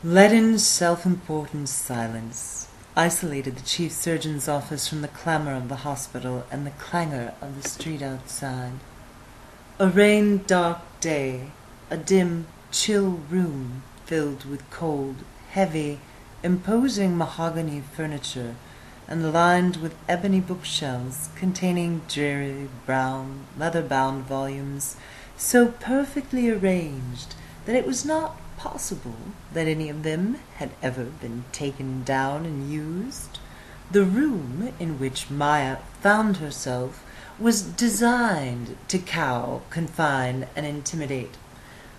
Leaden, self-important silence isolated the chief surgeon's office from the clamor of the hospital and the clangor of the street outside. A rain-dark day, a dim, chill room filled with cold, heavy, imposing mahogany furniture and lined with ebony bookshelves containing dreary, brown, leather-bound volumes so perfectly arranged that it was not possible that any of them had ever been taken down and used. The room in which Maya found herself was designed to cow, confine, and intimidate.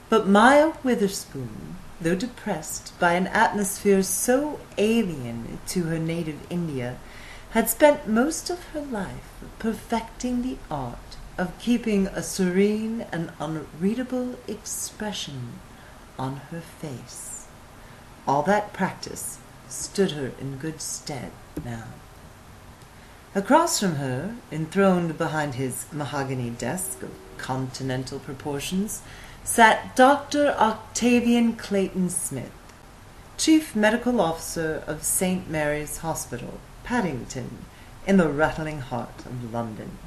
But Maya Witherspoon, though depressed by an atmosphere so alien to her native India, had spent most of her life perfecting the art of keeping a serene and unreadable expression on her face. All that practice stood her in good stead now. Across from her, enthroned behind his mahogany desk of continental proportions, sat Dr. Octavian Clayton Smith, Chief Medical Officer of St. Mary's Hospital, Paddington, in the rattling heart of London.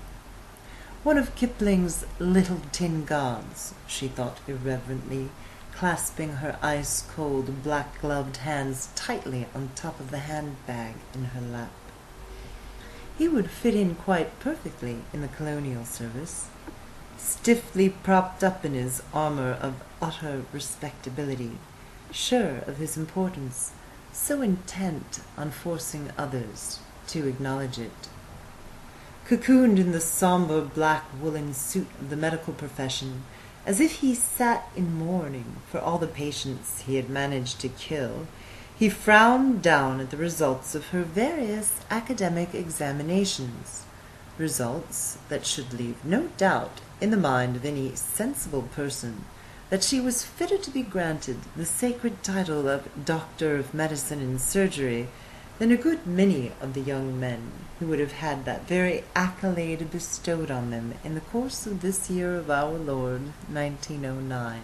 One of Kipling's little tin gods, she thought irreverently, clasping her ice-cold, black-gloved hands tightly on top of the handbag in her lap. He would fit in quite perfectly in the colonial service, stiffly propped up in his armor of utter respectability, sure of his importance, so intent on forcing others to acknowledge it. Cocooned in the somber black woolen suit of the medical profession, as if he sat in mourning for all the patients he had managed to kill, he frowned down at the results of her various academic examinations, results that should leave no doubt in the mind of any sensible person that she was fitter to be granted the sacred title of Doctor of Medicine and Surgery than a good many of the young men who would have had that very accolade bestowed on them in the course of this year of our Lord 1909.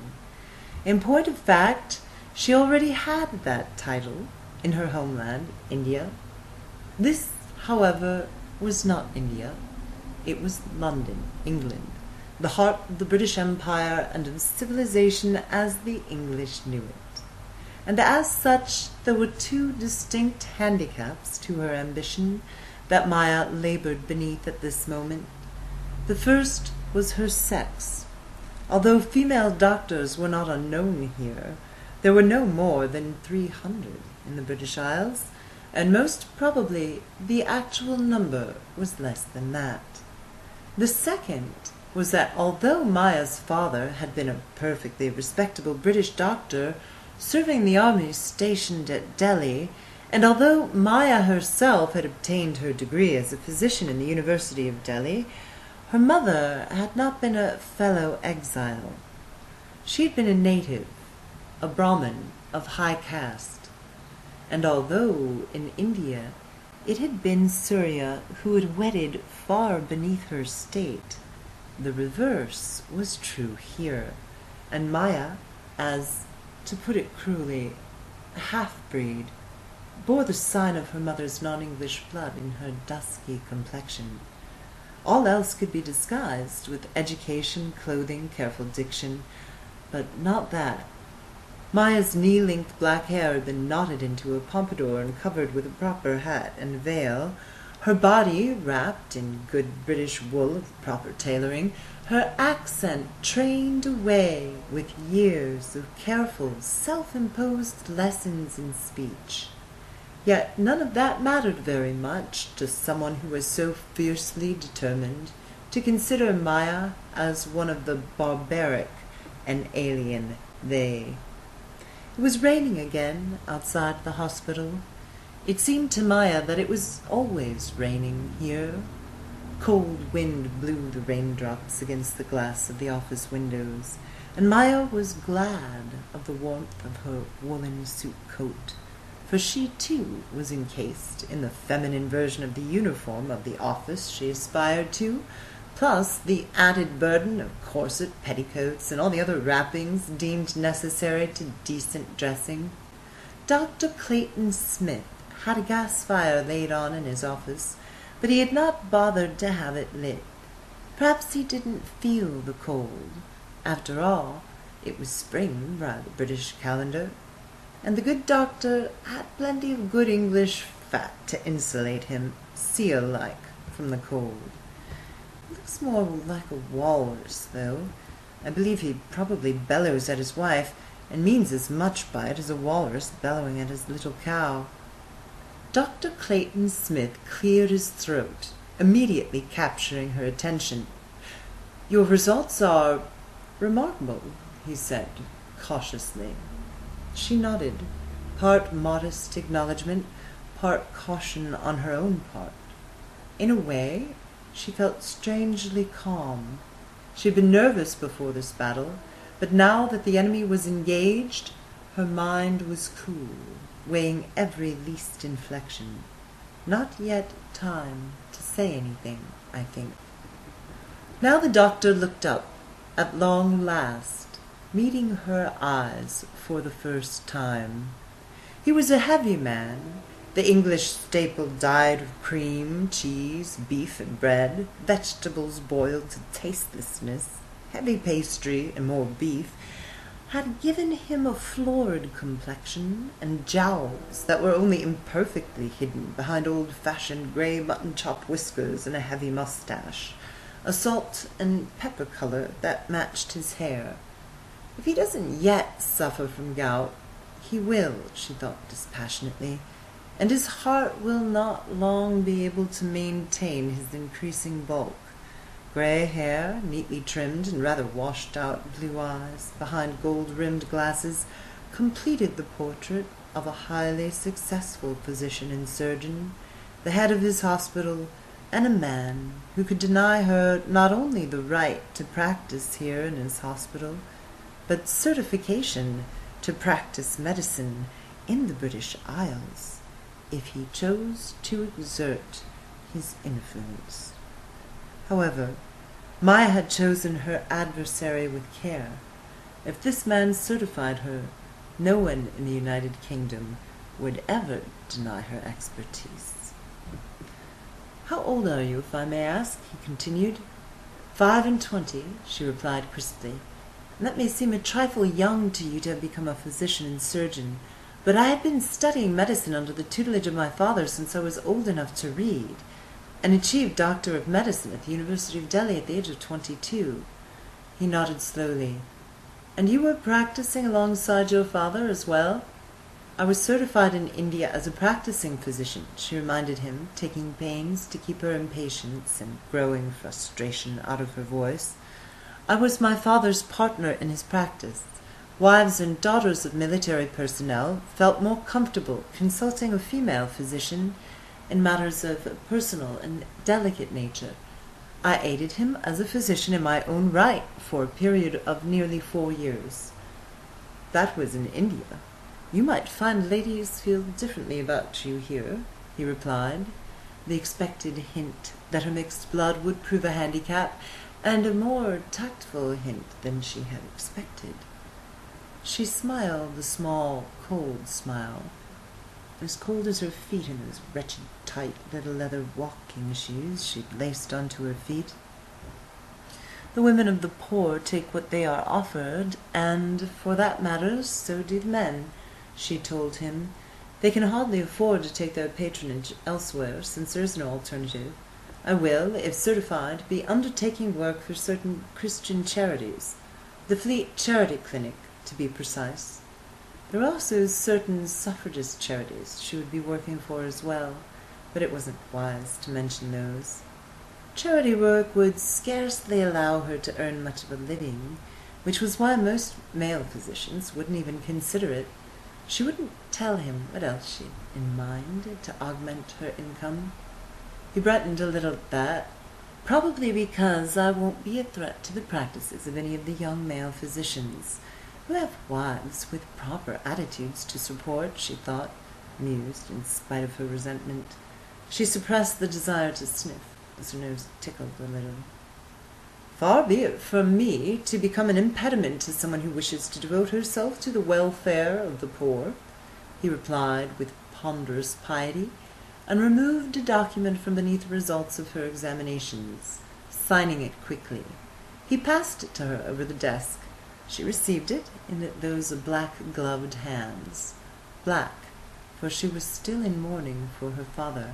In point of fact, she already had that title in her homeland, India. This, however, was not India. It was London, England, the heart of the British Empire and of civilization as the English knew it. And as such, there were two distinct handicaps to her ambition that Maya labored beneath at this moment. The first was her sex. Although female doctors were not unknown here, there were no more than 300 in the British Isles, and most probably the actual number was less than that. The second was that although Maya's father had been a perfectly respectable British doctor serving the army stationed at Delhi, and although Maya herself had obtained her degree as a physician in the University of Delhi, her mother had not been a fellow exile. She had been a native, a Brahmin of high caste, and although in India it had been Surya who had wedded far beneath her state, the reverse was true here, and Maya, as, to put it cruelly, a half-breed, bore the sign of her mother's non-English blood in her dusky complexion. All else could be disguised with education, clothing, careful diction, but not that. Maya's knee-length black hair had been knotted into a pompadour and covered with a proper hat and veil, her body wrapped in good British wool of proper tailoring, her accent trained away with years of careful, self-imposed lessons in speech. Yet none of that mattered very much to someone who was so fiercely determined to consider Maya as one of the barbaric and alien they. It was raining again outside the hospital. It seemed to Maya that it was always raining here. Cold wind blew the raindrops against the glass of the office windows, and Maya was glad of the warmth of her woolen suit coat, for she too was encased in the feminine version of the uniform of the office she aspired to, plus the added burden of corset, petticoats, and all the other wrappings deemed necessary to decent dressing. Dr. Clayton Smith had a gas fire laid on in his office, but he had not bothered to have it lit. Perhaps he didn't feel the cold. After all, it was spring by the British calendar, and the good doctor had plenty of good English fat to insulate him, seal-like, from the cold. He looks more like a walrus, though. I believe he probably bellows at his wife, and means as much by it as a walrus bellowing at his little cow. Dr. Clayton Smith cleared his throat, immediately capturing her attention. "Your results are remarkable," he said, cautiously. She nodded, part modest acknowledgment, part caution on her own part. In a way, she felt strangely calm. She had been nervous before this battle, but now that the enemy was engaged, her mind was cool, weighing every least inflection. Not yet time to say anything, I think. Now the doctor looked up, at long last, meeting her eyes for the first time. He was a heavy man, the English staple diet of cream, cheese, beef, and bread, vegetables boiled to tastelessness, heavy pastry, and more beef, had given him a florid complexion and jowls that were only imperfectly hidden behind old-fashioned grey mutton-chop whiskers and a heavy moustache, a salt and pepper color that matched his hair. If he doesn't yet suffer from gout, he will, she thought dispassionately, and his heart will not long be able to maintain his increasing bulk. Grey hair, neatly trimmed, and rather washed-out blue eyes, behind gold-rimmed glasses, completed the portrait of a highly successful physician and surgeon, the head of his hospital, and a man who could deny her not only the right to practice here in his hospital, but certification to practice medicine in the British Isles, if he chose to exert his influence. However, Maya had chosen her adversary with care. If this man certified her, no one in the United Kingdom would ever deny her expertise. "How old are you, if I may ask?" he continued. 25, she replied crisply. "That may seem a trifle young to you to have become a physician and surgeon, but I had been studying medicine under the tutelage of my father since I was old enough to read, and achieved Doctor of Medicine at the University of Delhi at the age of 22. He nodded slowly. "And you were practicing alongside your father as well?" "I was certified in India as a practicing physician," she reminded him, taking pains to keep her impatience and growing frustration out of her voice. "I was my father's partner in his practice. Wives and daughters of military personnel felt more comfortable consulting a female physician in matters of a personal and delicate nature. I aided him as a physician in my own right for a period of nearly 4 years." "That was in India. You might find ladies feel differently about you here," he replied, the expected hint that her mixed blood would prove a handicap, and a more tactful hint than she had expected. She smiled a small, cold smile, as cold as her feet in those wretched tight little leather walking shoes she'd laced onto her feet. "The women of the poor take what they are offered, and, for that matter, so do the men," she told him. "They can hardly afford to take their patronage elsewhere, since there is no alternative. I will, if certified, be undertaking work for certain Christian charities, the Fleet Charity Clinic, to be precise. There are also certain suffragist charities she would be working for as well, but it wasn't wise to mention those. Charity work would scarcely allow her to earn much of a living, which was why most male physicians wouldn't even consider it. She wouldn't tell him what else she'd in mind to augment her income. He brightened a little at that. "Probably because I won't be a threat to the practices of any of the young male physicians who have wives with proper attitudes to support," she thought, amused in spite of her resentment. She suppressed the desire to sniff as her nose tickled a little. "Far be it from me to become an impediment to someone who wishes to devote herself to the welfare of the poor," he replied with ponderous piety, and removed a document from beneath the results of her examinations, signing it quickly. He passed it to her over the desk. She received it in those black-gloved hands. Black, for she was still in mourning for her father.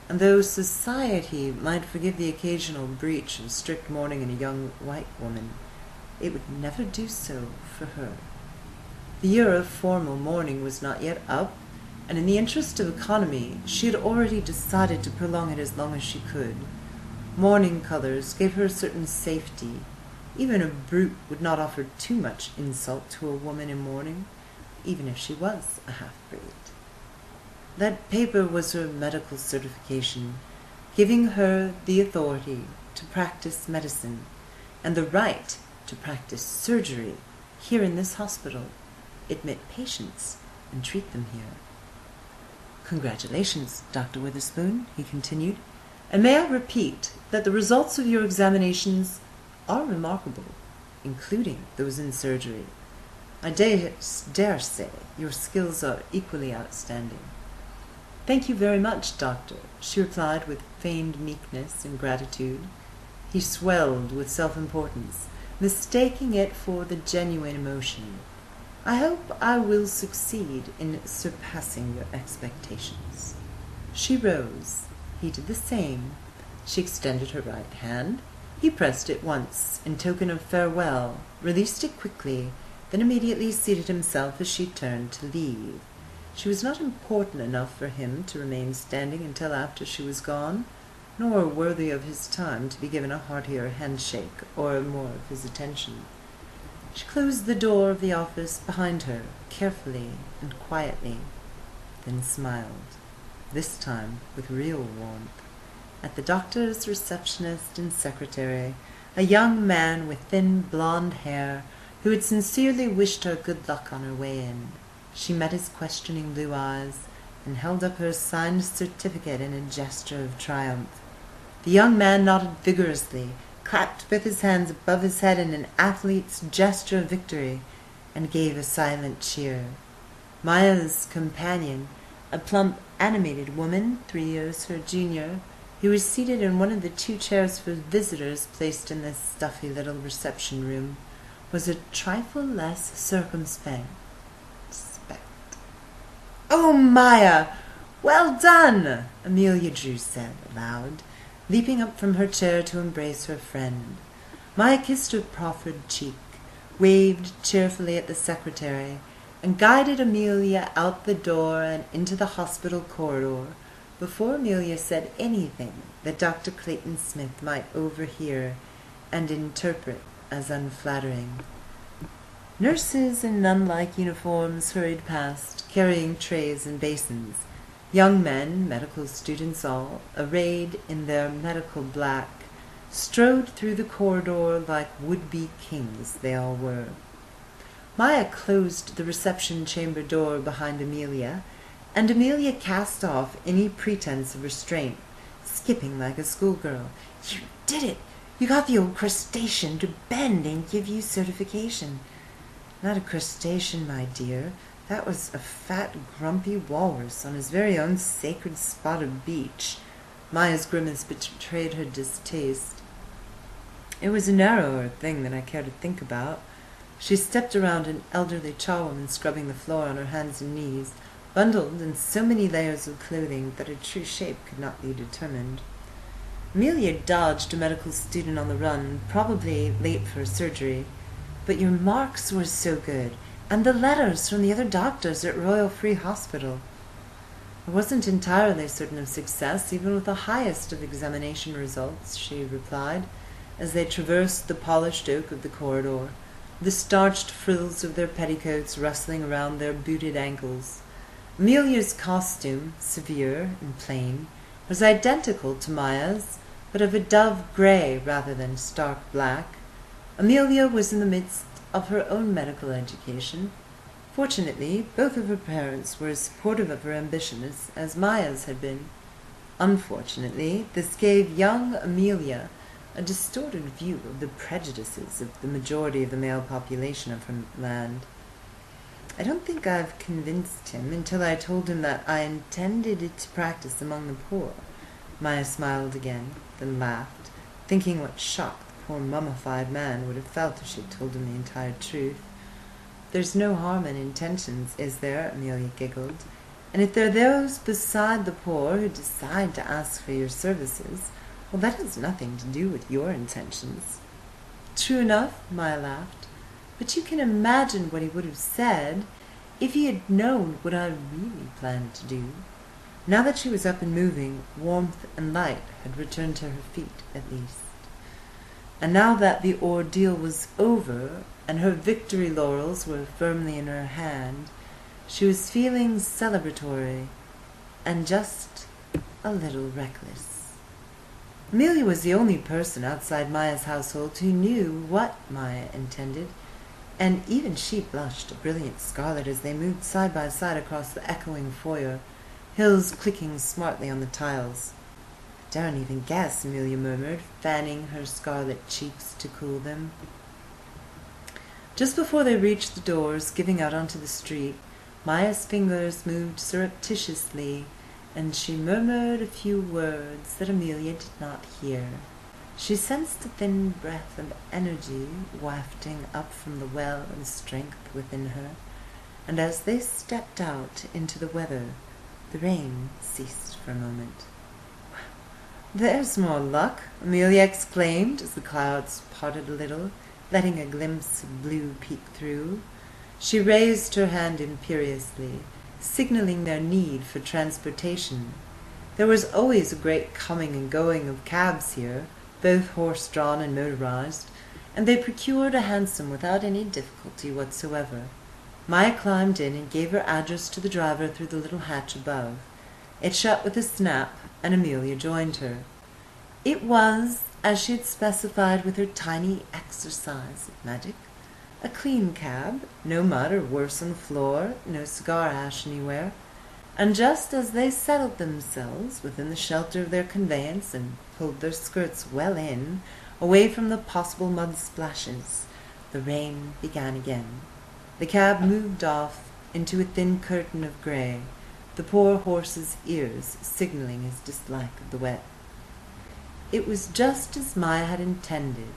And though society might forgive the occasional breach of strict mourning in a young white woman, it would never do so for her. The year of formal mourning was not yet up, and in the interest of economy she had already decided to prolong it as long as she could. Mourning colours gave her a certain safety. Even a brute would not offer too much insult to a woman in mourning, even if she was a half-breed. That paper was her medical certification, giving her the authority to practice medicine and the right to practice surgery here in this hospital, admit patients, and treat them here. "Congratulations, Dr. Witherspoon," he continued, "and may I repeat that the results of your examinations are remarkable, including those in surgery. I dare say your skills are equally outstanding." "Thank you very much, doctor," she replied with feigned meekness and gratitude. He swelled with self-importance, mistaking it for the genuine emotion. "I hope I will succeed in surpassing your expectations." She rose. He did the same. She extended her right hand. He pressed it once in token of farewell, released it quickly, then immediately seated himself as she turned to leave. She was not important enough for him to remain standing until after she was gone, nor worthy of his time to be given a heartier handshake or more of his attention. She closed the door of the office behind her, carefully and quietly, then smiled, this time with real warmth, at the doctor's receptionist and secretary, a young man with thin blonde hair, who had sincerely wished her good luck on her way in. She met his questioning blue eyes, and held up her signed certificate in a gesture of triumph. The young man nodded vigorously, clapped both his hands above his head in an athlete's gesture of victory, and gave a silent cheer. Maya's companion, a plump, animated woman, 3 years her junior, who was seated in one of the 2 chairs for visitors placed in this stuffy little reception room, was a trifle less circumspect. "Oh, Maya! Well done!" Amelia Drew said aloud, leaping up from her chair to embrace her friend. Maya kissed her proffered cheek, waved cheerfully at the secretary, and guided Amelia out the door and into the hospital corridor before Amelia said anything that Dr. Clayton Smith might overhear and interpret as unflattering. Nurses in nun-like uniforms hurried past, carrying trays and basins. Young men, medical students all, arrayed in their medical black, strode through the corridor like would-be kings they all were. Maya closed the reception chamber door behind Amelia, and Amelia cast off any pretense of restraint, skipping like a schoolgirl. "You did it! You got the old crustacean to bend and give you certification." "Not a crustacean, my dear. That was a fat, grumpy walrus on his very own sacred spot of beach." Maya's grimace betrayed her distaste. "It was a narrower thing than I care to think about." She stepped around an elderly charwoman scrubbing the floor on her hands and knees, bundled in so many layers of clothing that her true shape could not be determined. Amelia dodged a medical student on the run, probably late for surgery. "But your marks were so good, and the letters from the other doctors at Royal Free Hospital." "I wasn't entirely certain of success, even with the highest of examination results," she replied, as they traversed the polished oak of the corridor, the starched frills of their petticoats rustling around their booted ankles. Amelia's costume, severe and plain, was identical to Maya's, but of a dove grey rather than stark black. Amelia was in the midst of her own medical education. Fortunately, both of her parents were as supportive of her ambition as Maya's had been. Unfortunately, this gave young Amelia a distorted view of the prejudices of the majority of the male population of her land. I don't think I've convinced him until I told him that I intended to practice among the poor. Maya smiled again, then laughed, thinking what shock the poor mummified man would have felt if she had told him the entire truth. There's no harm in intentions, is there? Amelia giggled. And if there are those beside the poor who decide to ask for your services, well, that has nothing to do with your intentions. True enough, Maya laughed. But you can imagine what he would have said if he had known what I really planned to do. Now that she was up and moving, warmth and light had returned to her feet, at least. And now that the ordeal was over, and her victory laurels were firmly in her hand, she was feeling celebratory and just a little reckless. Amelia was the only person outside Maya's household who knew what Maya intended, and even she blushed a brilliant scarlet as they moved side by side across the echoing foyer, heels clicking smartly on the tiles. "I daren't even guess," Amelia murmured, fanning her scarlet cheeks to cool them. Just before they reached the doors giving out onto the street, Maya's fingers moved surreptitiously, and she murmured a few words that Amelia did not hear. She sensed a thin breath of energy wafting up from the well of strength within her, and as they stepped out into the weather, the rain ceased for a moment. "There's more luck," Amelia exclaimed as the clouds parted a little, letting a glimpse of blue peek through. She raised her hand imperiously, signaling their need for transportation. There was always a great coming and going of cabs here, both horse-drawn and motorized, and they procured a hansom without any difficulty whatsoever. Maya climbed in and gave her address to the driver through the little hatch above. It shut with a snap, and Amelia joined her. It was, as she had specified with her tiny exercise of magic, a clean cab, no mud or worse on the floor, no cigar ash anywhere, and just as they settled themselves within the shelter of their conveyance and pulled their skirts well in, away from the possible mud splashes, the rain began again. The cab moved off into a thin curtain of grey, the poor horse's ears signaling his dislike of the wet. It was just as Maya had intended.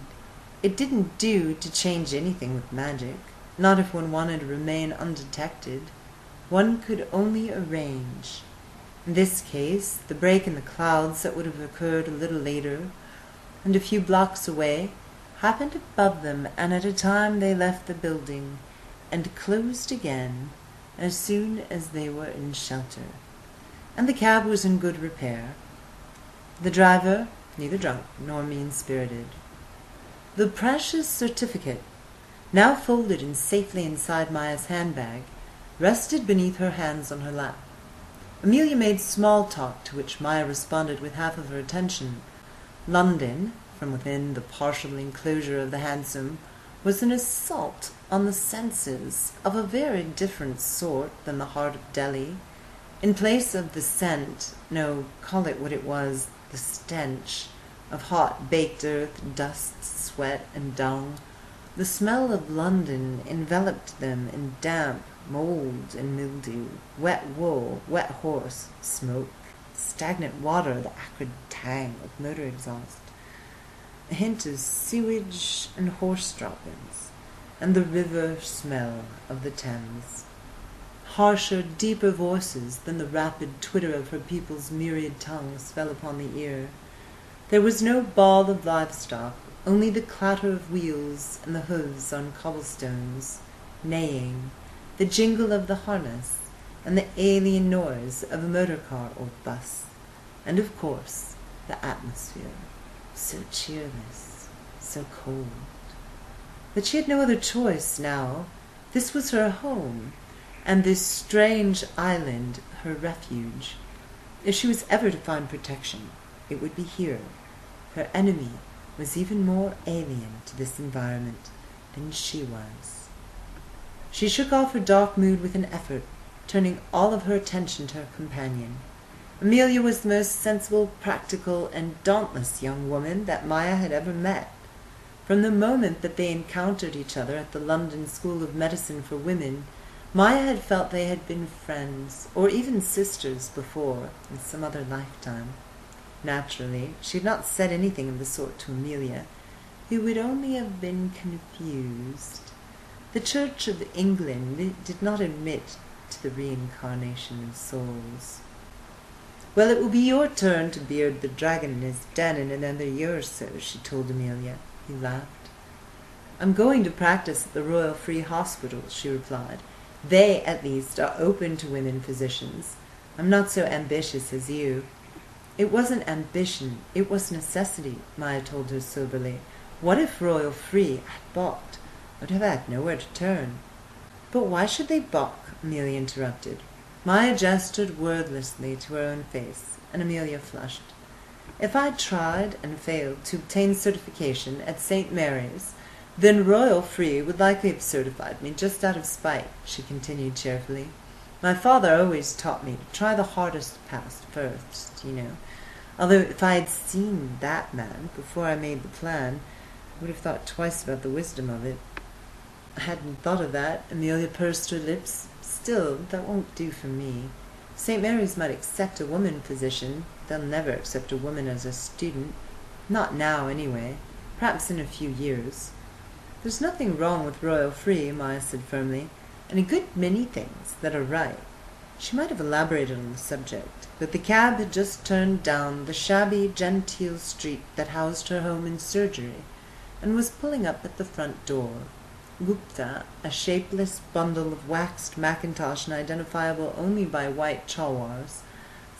It didn't do to change anything with magic, not if one wanted to remain undetected. One could only arrange. In this case, the break in the clouds that would have occurred a little later, and a few blocks away, happened above them, and at a time they left the building, and closed again as soon as they were in shelter. And the cab was in good repair. The driver, neither drunk nor mean-spirited. The precious certificate, now folded and safely inside Maya's handbag, rested beneath her hands on her lap. Amelia made small talk, to which Maya responded with half of her attention. London, from within the partial enclosure of the hansom, was an assault on the senses of a very different sort than the heart of Delhi. In place of the scent, no, call it what it was, the stench, of hot baked earth, dust, sweat, and dung, the smell of London enveloped them in damp, mould, and mildew, wet wool, wet horse, smoke, stagnant water, the acrid tang of motor exhaust, a hint of sewage and horse droppings, and the river smell of the Thames. Harsher, deeper voices than the rapid twitter of her people's myriad tongues fell upon the ear. There was no bawl of livestock, only the clatter of wheels and the hooves on cobblestones, neighing, the jingle of the harness, and the alien noise of a motor car or bus, and of course the atmosphere, so cheerless, so cold. But she had no other choice now. This was her home, and this strange island her refuge. If she was ever to find protection, it would be here. Her enemy was even more alien to this environment than she was. She shook off her dark mood with an effort, turning all of her attention to her companion. Amelia was the most sensible, practical, and dauntless young woman that Maya had ever met. From the moment that they encountered each other at the London School of Medicine for Women, Maya had felt they had been friends, or even sisters before, in some other lifetime. Naturally, she had not said anything of the sort to Amelia, who would only have been confused. The Church of England did not admit to the reincarnation of souls. "Well, it will be your turn to beard the dragon in his den in another year or so," she told Amelia. He laughed. "I'm going to practice at the Royal Free Hospital," she replied. "They, at least, are open to women physicians. I'm not so ambitious as you." "It wasn't ambition, it was necessity," Maya told her soberly. "What if Royal Free had balked? I'd have had nowhere to turn." "But why should they balk?" Amelia interrupted. Maya gestured wordlessly to her own face, and Amelia flushed. "If I'd tried and failed to obtain certification at St. Mary's, then Royal Free would likely have certified me just out of spite," she continued cheerfully. "My father always taught me to try the hardest pass first, although if I had seen that man before I made the plan, I would have thought twice about the wisdom of it." "I hadn't thought of that." Amelia pursed her lips. "Still, that won't do for me. St. Mary's might accept a woman physician. They'll never accept a woman as a student. Not now, anyway. Perhaps in a few years." "There's nothing wrong with Royal Free," Maya said firmly, "and a good many things that are right." She might have elaborated on the subject, but the cab had just turned down the shabby, genteel street that housed her home and surgery, and was pulling up at the front door. Gupta, a shapeless bundle of waxed mackintosh and identifiable only by white chalwars,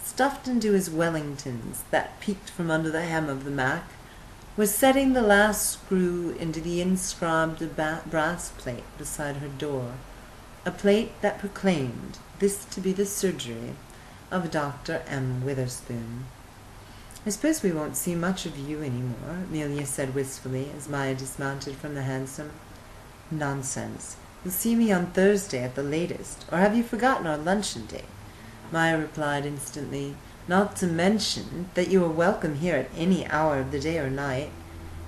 stuffed into his Wellingtons that peeked from under the hem of the mac, was setting the last screw into the inscribed brass plate beside her door, a plate that proclaimed this to be the surgery of Dr. M. Witherspoon. "I suppose we won't see much of you any more," Amelia said wistfully, as Maya dismounted from the hansom. "Nonsense. You'll see me on Thursday at the latest. Or have you forgotten our luncheon date?" Maya replied instantly, "Not to mention that you are welcome here at any hour of the day or night.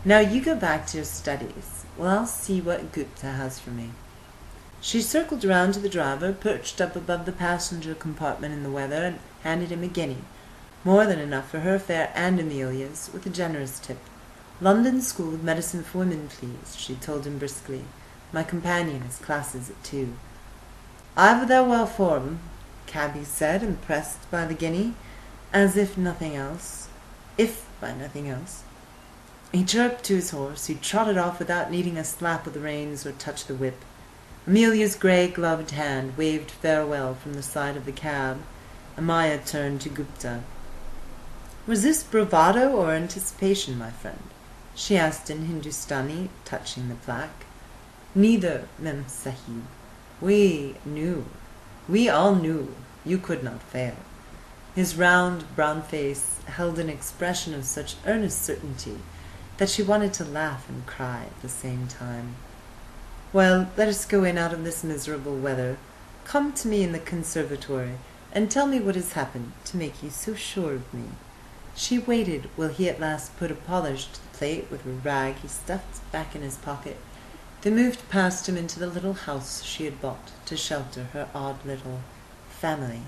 Now you go back to your studies, while I'll see what Gupta has for me." She circled round to the driver, perched up above the passenger compartment in the weather, and handed him a guinea, more than enough for her fare and Amelia's, with a generous tip. "London School of Medicine for Women, please," she told him briskly. "My companion has classes at 2. "I've their well for 'em," cabby said, impressed by the guinea, as if by nothing else. He chirruped to his horse, who trotted off without needing a slap of the reins or touch the whip. Amelia's grey-gloved hand waved farewell from the side of the cab. Maya turned to Gupta. "Was this bravado or anticipation, my friend?" she asked in Hindustani, touching the plaque. "Neither, Mem Sahib. We all knew you could not fail." His round, brown face held an expression of such earnest certainty that she wanted to laugh and cry at the same time. "Well, let us go in out of this miserable weather. Come to me in the conservatory, and tell me what has happened to make you so sure of me." She waited while he at last put a polish to the plate with a rag he stuffed back in his pocket, then moved past him into the little house she had bought to shelter her odd little family.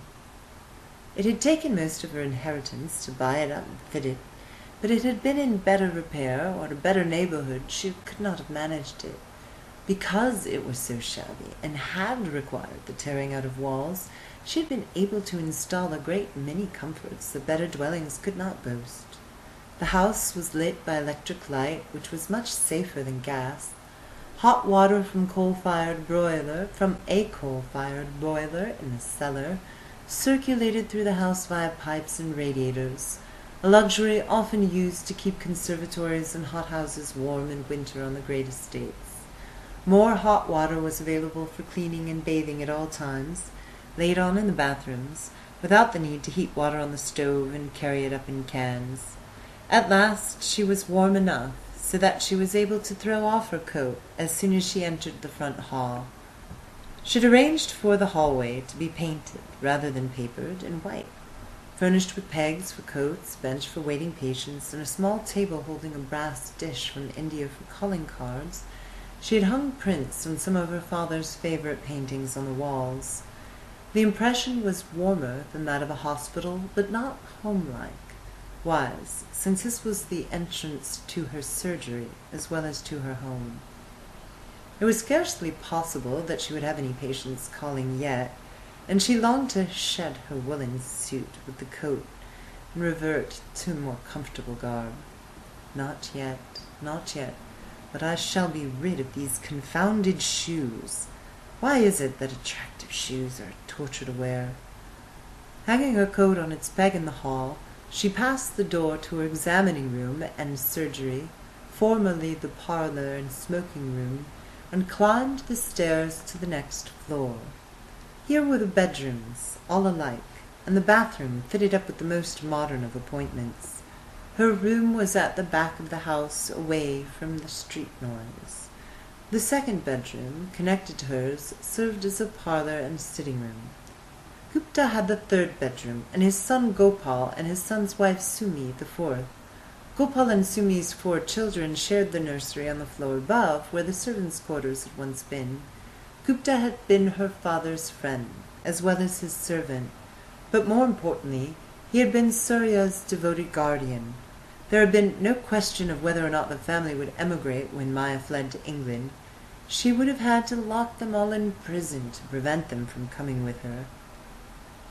It had taken most of her inheritance to buy it up and fit it, but it had been in better repair or a better neighbourhood she could not have managed it. Because it was so shabby and had required the tearing out of walls, she had been able to install a great many comforts that better dwellings could not boast. The house was lit by electric light, which was much safer than gas. Hot water from a coal-fired boiler in the cellar circulated through the house via pipes and radiators, a luxury often used to keep conservatories and hothouses warm in winter on the great estates. More hot water was available for cleaning and bathing at all times, laid on in the bathrooms, without the need to heat water on the stove and carry it up in cans. At last she was warm enough so that she was able to throw off her coat as soon as she entered the front hall. She had arranged for the hallway to be painted, rather than papered, in white. Furnished with pegs for coats, bench for waiting patients, and a small table holding a brass dish from India for calling cards, She had hung prints from some of her father's favorite paintings on the walls. The impression was warmer than that of a hospital, but not homelike, was, since this was the entrance to her surgery as well as to her home. It was scarcely possible that she would have any patients calling yet, and she longed to shed her woolen suit with the coat and revert to a more comfortable garb. Not yet, not yet, but I shall be rid of these confounded shoes. Why is it that attractive shoes are a torture to wear? Hanging her coat on its peg in the hall, she passed the door to her examining room and surgery, formerly the parlor and smoking room, and climbed the stairs to the next floor. Here were the bedrooms, all alike, and the bathroom fitted up with the most modern of appointments. Her room was at the back of the house, away from the street noise. The second bedroom, connected to hers, served as a parlor and sitting room. Gupta had the third bedroom, and his son Gopal and his son's wife Sumi the fourth. Gopal and Sumi's 4 children shared the nursery on the floor above, where the servants' quarters had once been. Gupta had been her father's friend, as well as his servant, but more importantly, he had been Surya's devoted guardian. There had been no question of whether or not the family would emigrate when Maya fled to England. She would have had to lock them all in prison to prevent them from coming with her.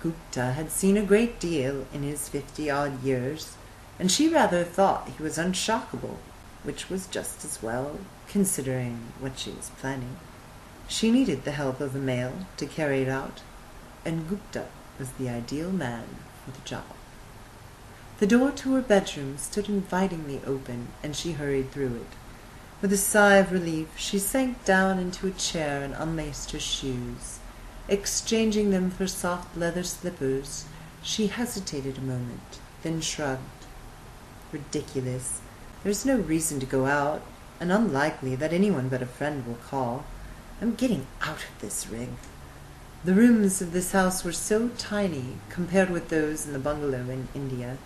Gupta had seen a great deal in his 50-odd years, and she rather thought he was unshockable, which was just as well, considering what she was planning. She needed the help of a male to carry it out, and Gupta was the ideal man for the job. The door to her bedroom stood invitingly open, and she hurried through it. With a sigh of relief, she sank down into a chair and unlaced her shoes. Exchanging them for soft leather slippers, she hesitated a moment, then shrugged. Ridiculous. There's no reason to go out, and unlikely that anyone but a friend will call. I'm getting out of this rig. The rooms of this house were so tiny compared with those in the bungalow in India.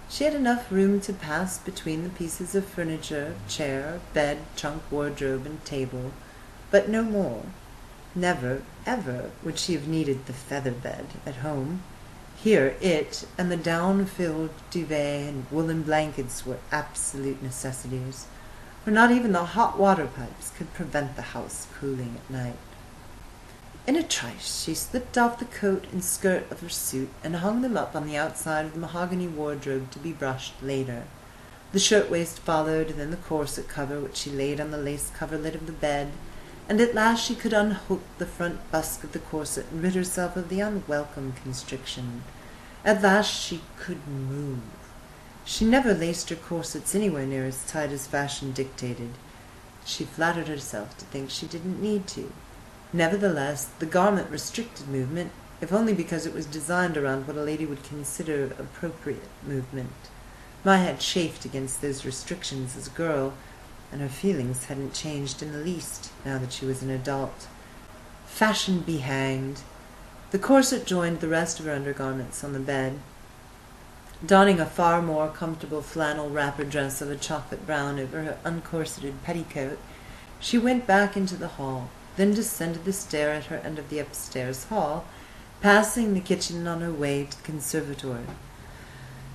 She had enough room to pass between the pieces of furniture, chair, bed, trunk, wardrobe, and table, but no more. Never, ever would she have needed the feather bed at home. Here it and the down-filled duvet and woolen blankets were absolute necessities, for not even the hot water pipes could prevent the house cooling at night. In a trice she slipped off the coat and skirt of her suit and hung them up on the outside of the mahogany wardrobe to be brushed later. The shirt-waist followed, and then the corset cover, which she laid on the lace coverlet of the bed, and at last she could unhook the front busk of the corset and rid herself of the unwelcome constriction. At last she could move. She never laced her corsets anywhere near as tight as fashion dictated. She flattered herself to think she didn't need to. Nevertheless, the garment restricted movement, if only because it was designed around what a lady would consider appropriate movement. Maya had chafed against those restrictions as a girl, and her feelings hadn't changed in the least now that she was an adult. Fashion be hanged. The corset joined the rest of her undergarments on the bed. Donning a far more comfortable flannel wrapper dress of a chocolate brown over her uncorseted petticoat, she went back into the hall, then descended the stair at her end of the upstairs hall, passing the kitchen on her way to the conservatory.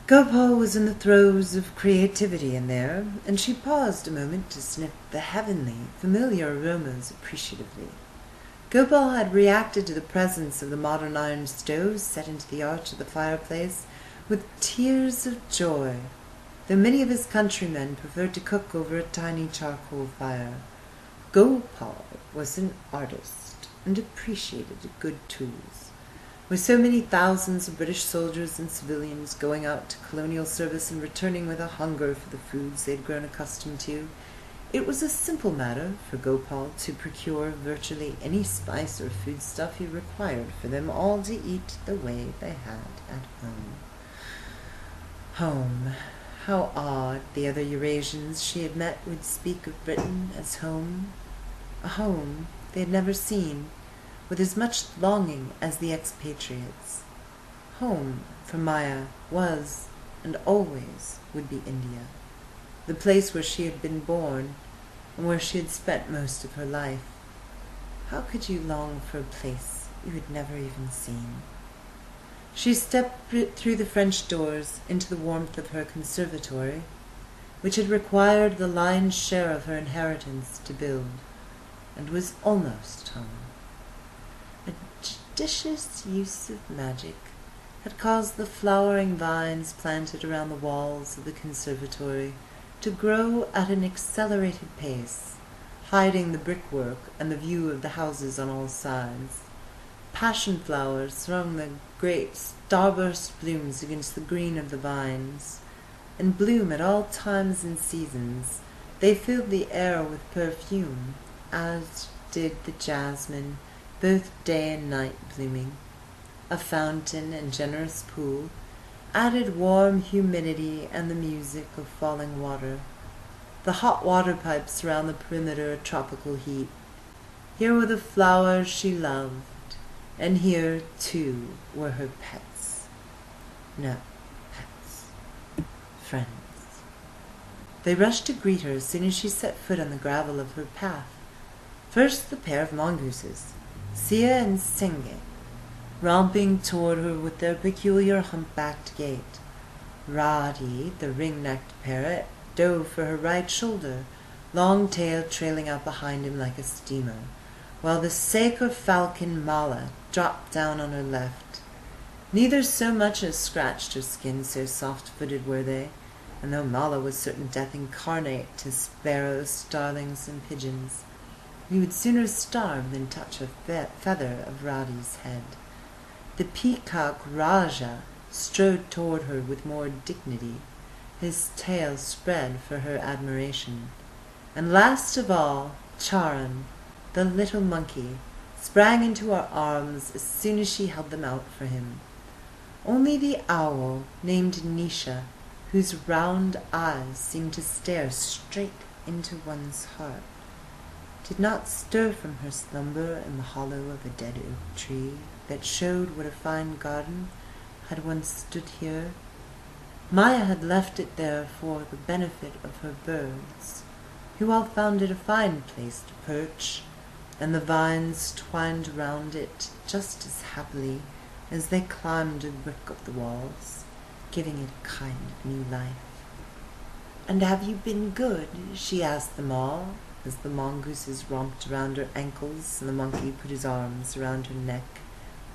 Gopal was in the throes of creativity in there, and she paused a moment to sniff the heavenly, familiar aromas appreciatively. Gopal had reacted to the presence of the modern iron stove set into the arch of the fireplace with tears of joy, though many of his countrymen preferred to cook over a tiny charcoal fire. Gopal was an artist and appreciated good tools. With so many thousands of British soldiers and civilians going out to colonial service and returning with a hunger for the foods they had grown accustomed to, it was a simple matter for Gopal to procure virtually any spice or foodstuff he required for them all to eat the way they had at home. Home. How odd the other Eurasians she had met would speak of Britain as home. A home they had never seen, with as much longing as the expatriates. Home, for Maya, was, and always would be India, the place where she had been born, and where she had spent most of her life. How could you long for a place you had never even seen? She stepped through the French doors into the warmth of her conservatory, which had required the lion's share of her inheritance to build, and was almost home. A judicious use of magic had caused the flowering vines planted around the walls of the conservatory to grow at an accelerated pace, hiding the brickwork and the view of the houses on all sides. Passion flowers throwing their great starburst blooms against the green of the vines, and bloom at all times and seasons. They filled the air with perfume, as did the jasmine, both day and night blooming. A fountain and generous pool added warm humidity and the music of falling water. The hot water pipes around the perimeter a tropical heat. Here were the flowers she loved, and here, too, were her pets. No, pets. Friends. They rushed to greet her as soon as she set foot on the gravel of her path. First the pair of mongooses, Sia and Senge, romping toward her with their peculiar humpbacked gait. Radi, the ring-necked parrot, dove for her right shoulder, long tail trailing out behind him like a steamer, while the saker falcon Mala dropped down on her left. Neither so much as scratched her skin, so soft-footed were they, and though Mala was certain death incarnate to sparrows, starlings, and pigeons, he would sooner starve than touch a feather of Radi's head. The peacock Raja strode toward her with more dignity, his tail spread for her admiration. And last of all, Charan, the little monkey, sprang into her arms as soon as she held them out for him. Only the owl, named Nisha, whose round eyes seemed to stare straight into one's heart, did not stir from her slumber in the hollow of a dead oak tree that showed what a fine garden had once stood here. Maya had left it there for the benefit of her birds, who all found it a fine place to perch, and the vines twined round it just as happily as they climbed a brick of the walls, giving it a kind of new life. "And have you been good?" she asked them all, as the mongooses romped around her ankles and the monkey put his arms around her neck,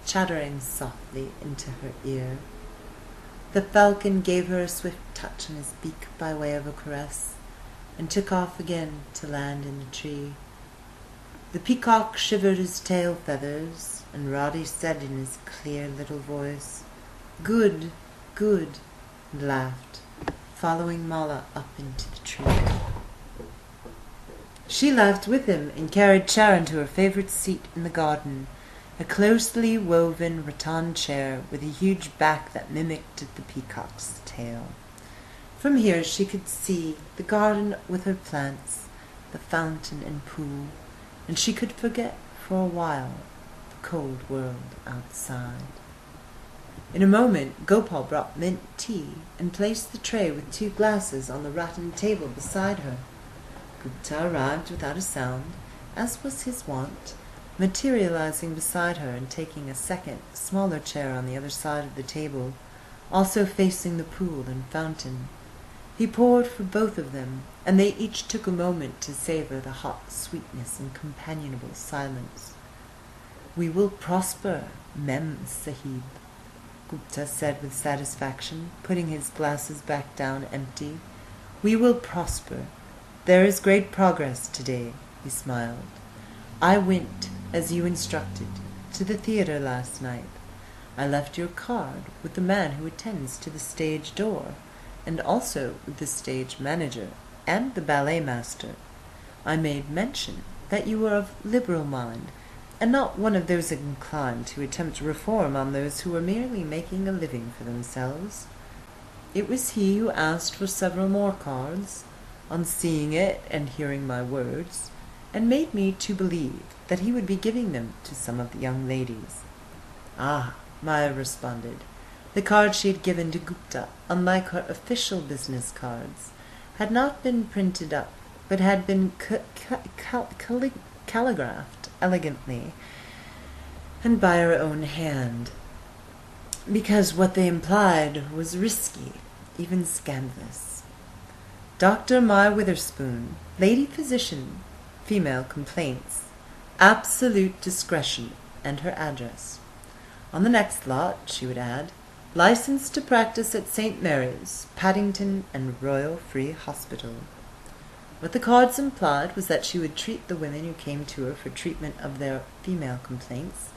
chattering softly into her ear. The falcon gave her a swift touch on his beak by way of a caress, and took off again to land in the tree. The peacock shivered his tail feathers, and Roddy said in his clear little voice, "Good, good," and laughed, following Mala up into the tree. She laughed with him and carried Charan to her favourite seat in the garden, a closely woven rattan chair with a huge back that mimicked the peacock's tail. From here she could see the garden with her plants, the fountain and pool, and she could forget for a while the cold world outside. In a moment Gopal brought mint tea and placed the tray with 2 glasses on the rattan table beside her. Gupta arrived without a sound, as was his wont, materializing beside her and taking a second, smaller chair on the other side of the table, also facing the pool and fountain. He poured for both of them, and they each took a moment to savor the hot sweetness and companionable silence. "We will prosper, Mem Sahib," Gupta said with satisfaction, putting his glasses back down empty. "We will prosper. There is great progress today," he smiled. "I went, as you instructed, to the theatre last night. I left your card with the man who attends to the stage door, and also with the stage manager and the ballet master. I made mention that you were of liberal mind, and not one of those inclined to attempt reform on those who were merely making a living for themselves. It was he who asked for several more cards, on seeing it and hearing my words, and made me to believe that he would be giving them to some of the young ladies." "Ah," Maya responded. The card she had given to Gupta, unlike her official business cards, had not been printed up but had been calligraphed elegantly and by her own hand, because what they implied was risky, even scandalous. Dr. My Witherspoon, lady physician, female complaints, absolute discretion, and her address. On the next lot, she would add, licensed to practice at St. Mary's, Paddington and Royal Free Hospital. What the cards implied was that she would treat the women who came to her for treatment of their female complaints,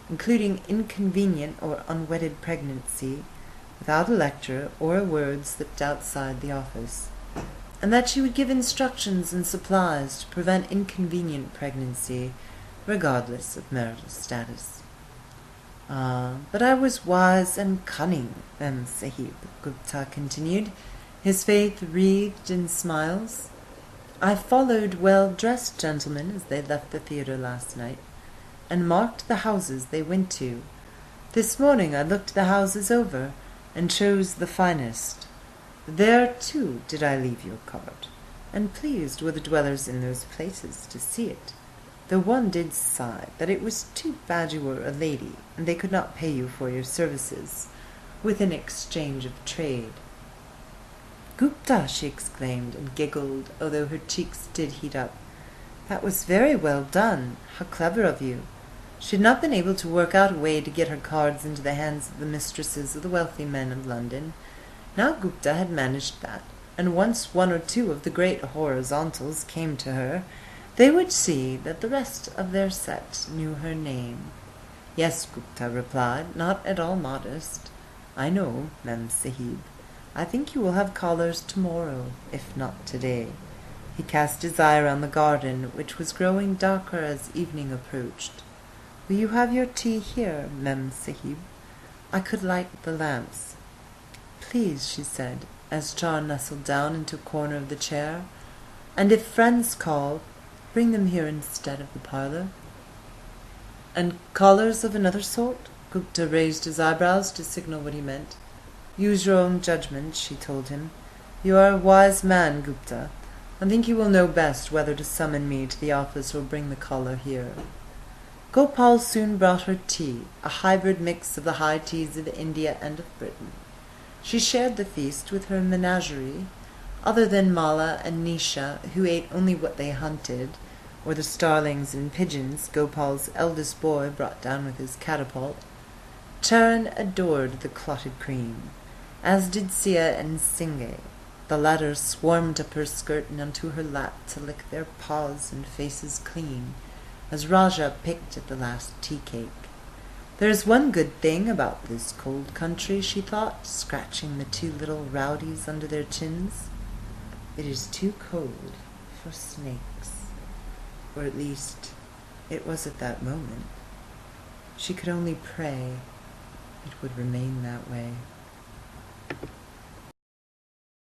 including inconvenient or unwedded pregnancy, without a lecture or a word slipped outside the office, and that she would give instructions and supplies to prevent inconvenient pregnancy, regardless of marital status. But I was wise and cunning, Mem Sahib, Gupta continued, his face wreathed in smiles. I followed well-dressed gentlemen as they left the theatre last night, and marked the houses they went to. This morning I looked the houses over, and chose the finest. There, too, did I leave your card, and pleased were the dwellers in those places to see it, though one did sigh that it was too bad you were a lady, and they could not pay you for your services, with an exchange of trade. Gupta, she exclaimed, and giggled, although her cheeks did heat up. That was very well done. How clever of you. She had not been able to work out a way to get her cards into the hands of the mistresses of the wealthy men of London. Now Gupta had managed that, and once one or two of the great horizontals came to her, they would see that the rest of their set knew her name. Yes, Gupta replied, not at all modest. I know, Mem Sahib. I think you will have callers tomorrow, if not today. He cast his eye around the garden, which was growing darker as evening approached. Will you have your tea here, Mem Sahib? I could light the lamps. Please, she said, as Char nestled down into a corner of the chair, and if friends call, bring them here instead of the parlour. And callers of another sort? Gupta raised his eyebrows to signal what he meant. Use your own judgment, she told him. You are a wise man, Gupta. I think you will know best whether to summon me to the office or bring the caller here. Gopal soon brought her tea, a hybrid mix of the high teas of India and of Britain. She shared the feast with her menagerie, other than Mala and Nisha, who ate only what they hunted, or the starlings and pigeons Gopal's eldest boy brought down with his catapult. Charan adored the clotted cream, as did Sia and Singay. The latter swarmed up her skirt and onto her lap to lick their paws and faces clean, as Raja picked at the last tea-cake. There is one good thing about this cold country, she thought, scratching the two little rowdies under their chins. It is too cold for snakes. Or at least, it was at that moment. She could only pray it would remain that way.